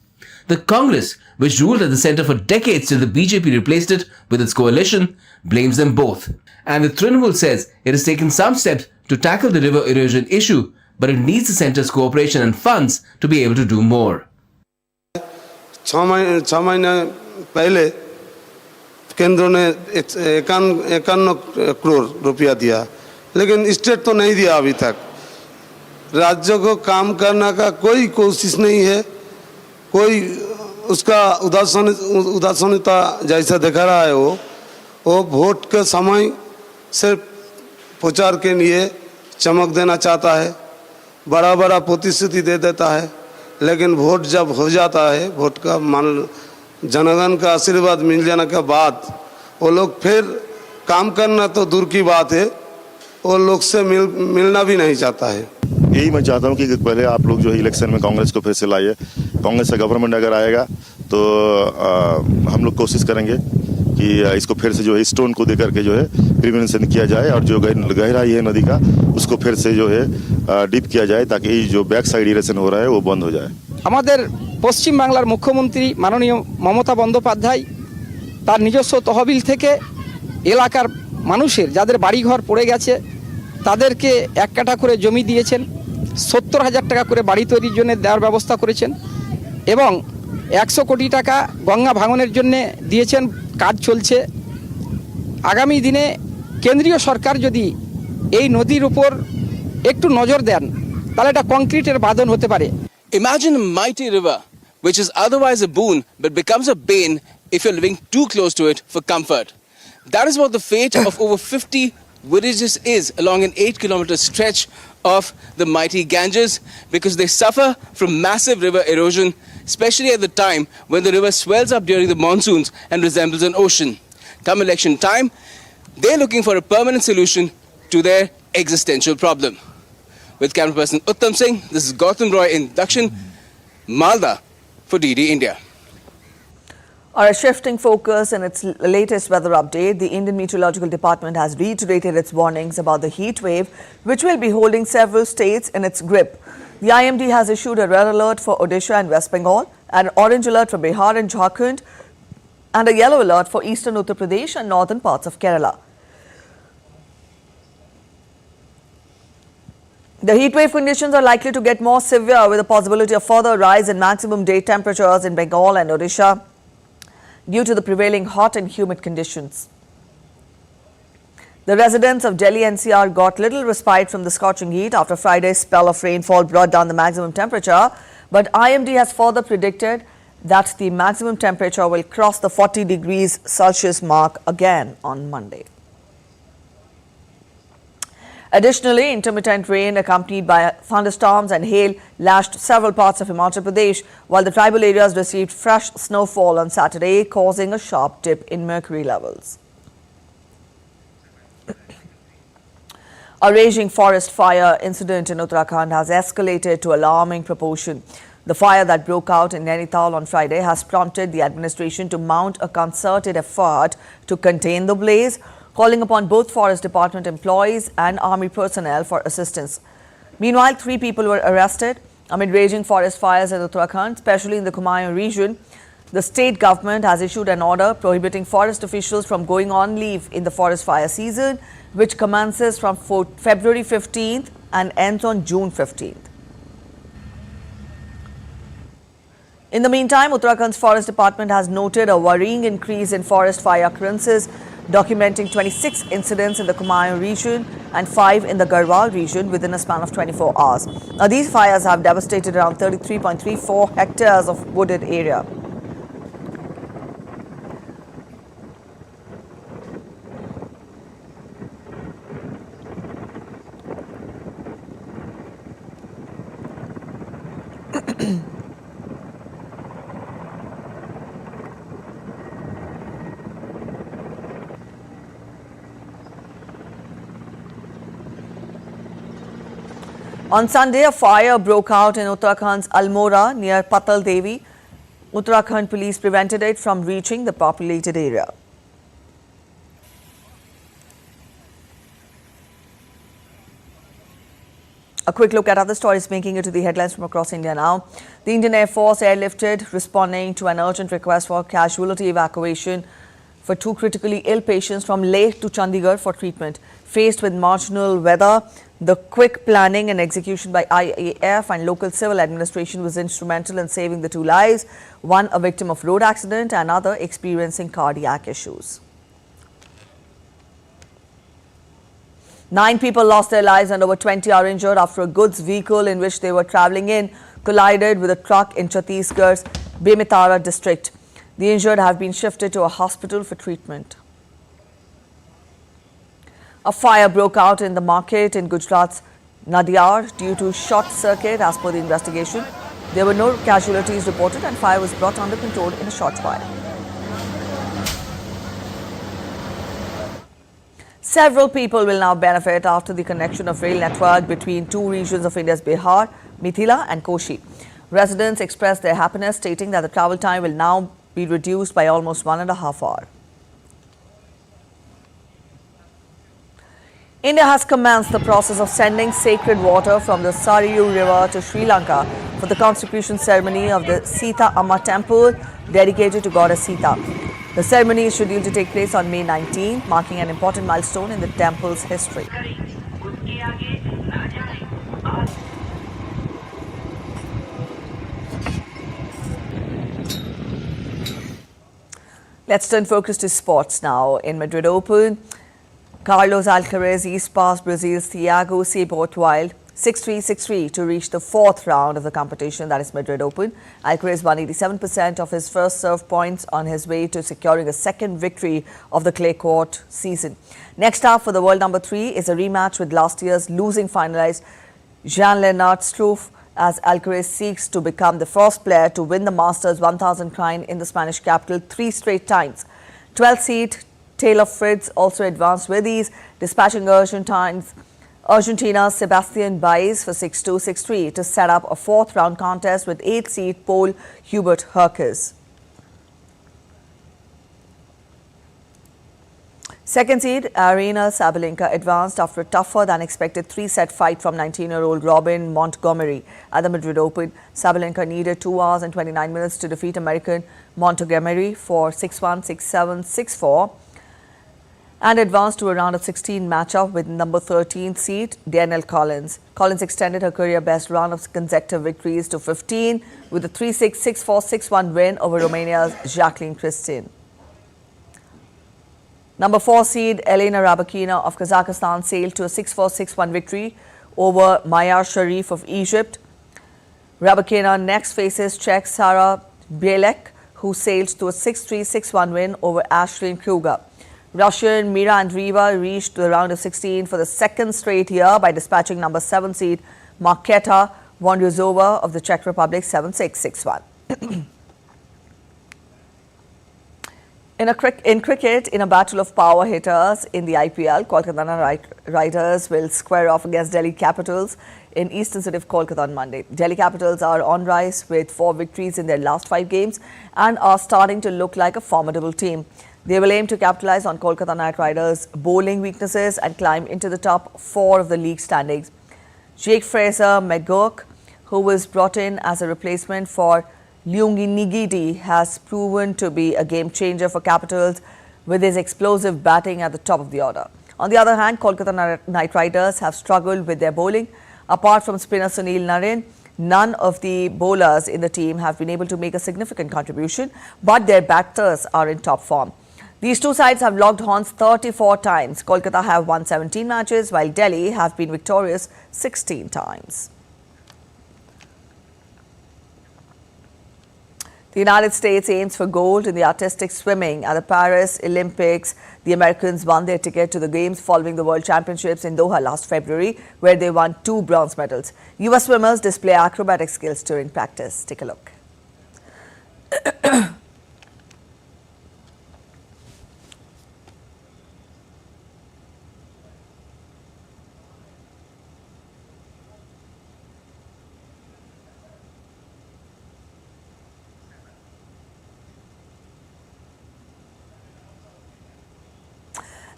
The Congress, which ruled at the centre for decades till the BJP replaced it with its coalition, blames them both. And the Trinamool says it has taken some steps to tackle the river erosion issue, but it needs the centre's cooperation and funds to be able to do more. 6 महीने पहले केंद्र ने 51 करोड़ रुपया दिया, लेकिन state तो नहीं दिया अभी तक। राज्य को काम करने का कोई कोशिश नहीं है, कोई उसका उदासीनता जैसा दिखा रहा है। वो वोट के समय सिर्फ प्रचार के लिए चमक देना चाहता है, बड़ा बड़ा प्रतिश्रुति दे देता है, लेकिन वोट जब हो जाता है, वोट का जनगण का आशीर्वाद मिल जाने के बाद वो लोग फिर काम करना तो दूर की बात है, वो लोग से मिलना भी नहीं चाहता है। यही मैं चाहता हूँ कि पहले आप लोग जो है इलेक्शन में कांग्रेस को फिर से लाइए। कांग्रेस का गवर्नमेंट अगर आएगा तो हम लोग कोशिश करेंगे कि इसको फिर से जो है स्टोन को दे करके जो है प्रिवेंशन किया जाए और जो गहराई है नदी का उसको फिर से जो है डीप किया जाए, ताकि जो बैक साइड इरेशन हो रहा है वो बंद हो जाए। আমাদের পশ্চিম বাংলার মুখ্যমন্ত্রী মাননীয় মমতা বন্দ্যোপাধ্যায় তার নিজস্ব তহবিল থেকে এলাকার মানুষের যাদের বাড়িঘর পড়ে গেছে তাদেরকে 1 কাঠা করে জমি দিয়েছেন, 70,000 টাকা করে বাড়ি তৈরির জন্য দেওয়ার ব্যবস্থা করেছেন এবং 100 কোটি টাকা গঙ্গা ভাঙনের জন্য দিয়েছেন, কাজ চলছে। আগামী দিনে কেন্দ্রীয় সরকার যদি এই নদীর উপর একটু নজর দেন তাহলে এটা কংক্রিটের বাঁধন হতে পারে। Imagine a mighty river which is otherwise a boon but becomes a bane if you're living too close to it for comfort. That is what the fate of over 50 villages is along an 8-kilometer stretch of the mighty Ganges, because they suffer from massive river erosion especially at the time when the river swells up during the monsoons and resembles an ocean. Come election time, they're looking for a permanent solution to their existential problem. With camera person Uttam Singh, this is Gautam Roy in Dakshin, Malda for DD India. Our shifting focus in its latest weather update, the Indian Meteorological Department has reiterated its warnings about the heat wave, which will be holding several states in its grip. The IMD has issued a red alert for Odisha and West Bengal, an orange alert for Bihar and Jharkhand, and a yellow alert for eastern Uttar Pradesh and northern parts of Kerala. The heat wave conditions are likely to get more severe, with a possibility of further rise in maximum day temperatures in Bengal and Odisha due to the prevailing hot and humid conditions. The residents of Delhi NCR got little respite from the scorching heat after Friday's spell of rainfall brought down the maximum temperature, but IMD has further predicted that the maximum temperature will cross the 40 degrees Celsius mark again on Monday. Additionally, intermittent rain accompanied by thunderstorms and hail lashed several parts of Himachal Pradesh, while the tribal areas received fresh snowfall on Saturday, causing a sharp dip in mercury levels. A raging forest fire incident in Uttarakhand has escalated to alarming proportion. The fire that broke out in Nainital on Friday has prompted the administration to mount a concerted effort to contain the blaze, calling upon both Forest Department employees and army personnel for assistance. Meanwhile, 3 people were arrested amid raging forest fires in Uttarakhand, especially in the Kumaon region. The state government has issued an order prohibiting forest officials from going on leave in the forest fire season, which commences from February 15th and ends on June 15th. In the meantime, Uttarakhand's Forest Department has noted a worrying increase in forest fire occurrences, documenting 26 incidents in the Kumaon region and 5 in the Garhwal region within a span of 24 hours. Now, these fires have devastated around 33.34 hectares of wooded area. On Sunday, a fire broke out in Uttarakhand's Almora near Patal Devi. Uttarakhand police prevented it from reaching the populated area. A quick look at other stories making it to the headlines from across India now. The Indian Air Force airlifted, responding to an urgent request for casualty evacuation for 2 critically ill patients from Leh to Chandigarh for treatment. Faced with marginal weather, the quick planning and execution by IAF and local civil administration was instrumental in saving the 2 lives, one a victim of road accident and another experiencing cardiac issues. 9 people lost their lives and over 20 are injured after a goods vehicle in which they were travelling in collided with a truck in Chhattisgarh's Bemitara district. The injured have been shifted to a hospital for treatment. A fire broke out in the market in Gujarat's Nadiar due to short circuit as per the investigation. There were no casualties reported and fire was brought under control in a short while. Several people will now benefit after the connection of rail network between 2 regions of India's Bihar, Mithila and Koshi. Residents expressed their happiness, stating that the travel time will now be reduced by almost 1.5 hours. India has commenced the process of sending sacred water from the Sarayu River to Sri Lanka for the consecration ceremony of the Sita Amma temple dedicated to goddess Sita. The ceremony is scheduled to take place on May 19, marking an important milestone in the temple's history. Let's turn focus to sports now. In Madrid Open, Carlos Alcaraz eased past Brazil's Thiago Seyboth-Wild 6-3, 6-3 to reach the 4th round of the competition, that is Madrid Open. Alcaraz won 87% of his first serve points on his way to securing a 2nd victory of the clay court season. Next up for the world number 3 is a rematch with last year's losing finalist Jan-Lennard Struff as Alcaraz seeks to become the first player to win the Masters 1000 crown in the Spanish capital 3 straight times. 12th seed Taylor Fritz also advanced with ease, dispatching Argentina's Sebastian Baez for 6-2, 6-3 to set up a fourth round contest with 8th seed Paul Hubert Hurkacz. Second seed Aryna Sabalenka advanced after a tougher than expected 3-set fight from 19-year-old Robin Montgomery at the Madrid Open. Sabalenka needed 2 hours and 29 minutes to defeat American Montgomery for 6-1, 6-7, 6-4 and advanced to a round of 16 matchup with number 13 seed Danielle Collins. Collins extended her career best run of consecutive victories to 15 with a 3-6, 6-4, 6-1 win over Romania's Jacqueline Christin. Number 4 seed Elena Rybakina of Kazakhstan sailed to a 6-4, 6-1 victory over Mayar Sharif of Egypt. Rybakina next faces Czech Sara Bielek, who sailed to a 6-3, 6-1 win over Ashlyn Kruger. Russian Mira Andreeva reached the round of 16 for the second straight year by dispatching number 7 seed Marketa Vondrousova of the Czech Republic 7-6, 6-1. In cricket, in a battle of power hitters in the IPL, Kolkata Knight Riders will square off against Delhi Capitals in eastern city of Kolkata on Monday. Delhi Capitals are on rise with 4 victories in their last 5 games and are starting to look like a formidable team. They will aim to capitalize on Kolkata Knight Riders' bowling weaknesses and climb into the top 4 of the league standings. Jake Fraser McGurk, who was brought in as a replacement for Leungi Nigidi, has proven to be a game changer for Capitals with his explosive batting at the top of the order. On the other hand, Kolkata Knight Riders have struggled with their bowling. Apart from spinner Sunil Narine, none of the bowlers in the team have been able to make a significant contribution, but their batters are in top form. These two sides have logged horns 34 times. Kolkata have won 17 matches, while Delhi have been victorious 16 times. The United States aims for gold in the artistic swimming at the Paris Olympics. The Americans won their ticket to the Games following the World Championships in Doha last February, where they won 2 bronze medals. US swimmers display acrobatic skills during practice. Take a look.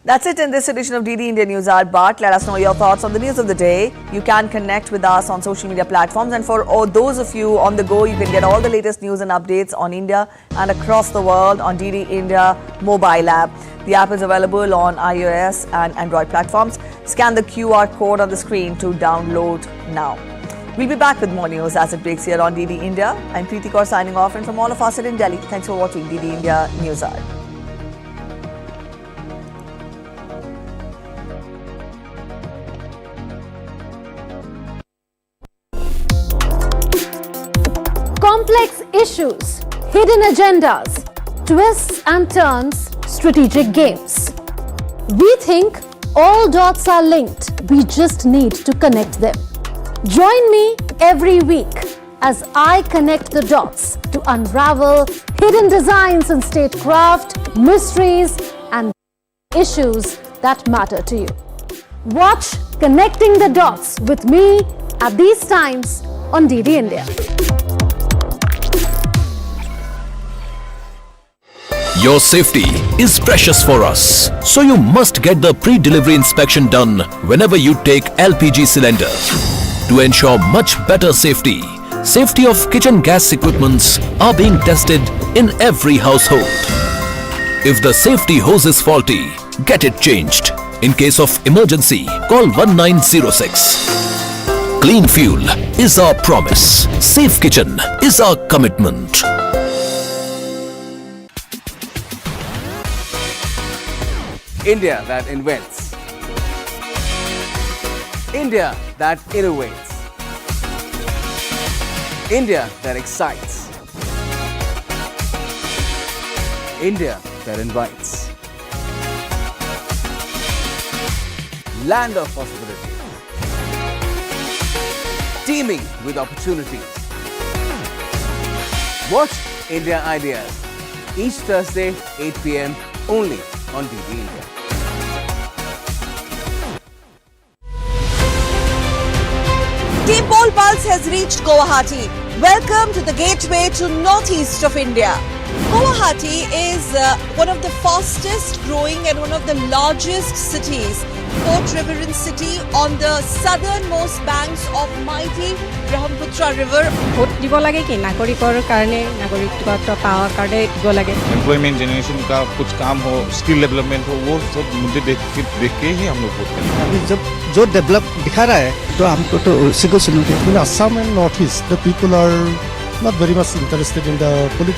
That's it in this edition of DD India News Hour. But let us know your thoughts on the news of the day. You can connect with us on social media platforms. And for all those of you on the go, you can get all the latest news and updates on India and across the world on DD India mobile app. The app is available on iOS and Android platforms. Scan the QR code on the screen to download now. We'll be back with more news as it breaks here on DD India. I'm Preeti Kaur signing off, and from all of us in Delhi, thanks for watching DD India News Hour. Complex issues, hidden agendas, twists and turns, strategic games. We think all dots are linked. We just need to connect them. Join me every week as I connect the dots to unravel hidden designs in statecraft, mysteries, and issues that matter to you. Watch Connecting the Dots with me at these times on DD India. Your safety is precious for us, so you must get the pre-delivery inspection done whenever you take LPG cylinder. To ensure much better safety, safety of kitchen gas equipments are being tested in every household. If the safety hose is faulty, get it changed. In case of emergency, call 1906. Clean fuel is our promise. Safe kitchen is our commitment. India that invents. India that innovates. India that excites. India that invites. Land of possibility. teeming with opportunities. Watch India Ideas each Thursday 8 p.m. only on DD India. Team Pole Pulse has reached Guwahati. Welcome to the gateway to northeast of India. Guwahati is one of the fastest growing and one of the largest cities, port riverine city on the southernmost banks of mighty Brahmaputra river. Vote দিব লাগে কি নাগৰিকৰ কাৰণে নাগৰিকত্ব power কাৰণে দিব লাগে employment generation का कुछ काम हो, स्किल डेवलपमेंट हो, वो सब मुद्दे देख के ही हम लोग वोट करेंगे। अभी जब जो डेवलप दिखा रहा है तो हमको तो उसी को सुनोगे। In Assam and Northeast, the people are not very much interested in the political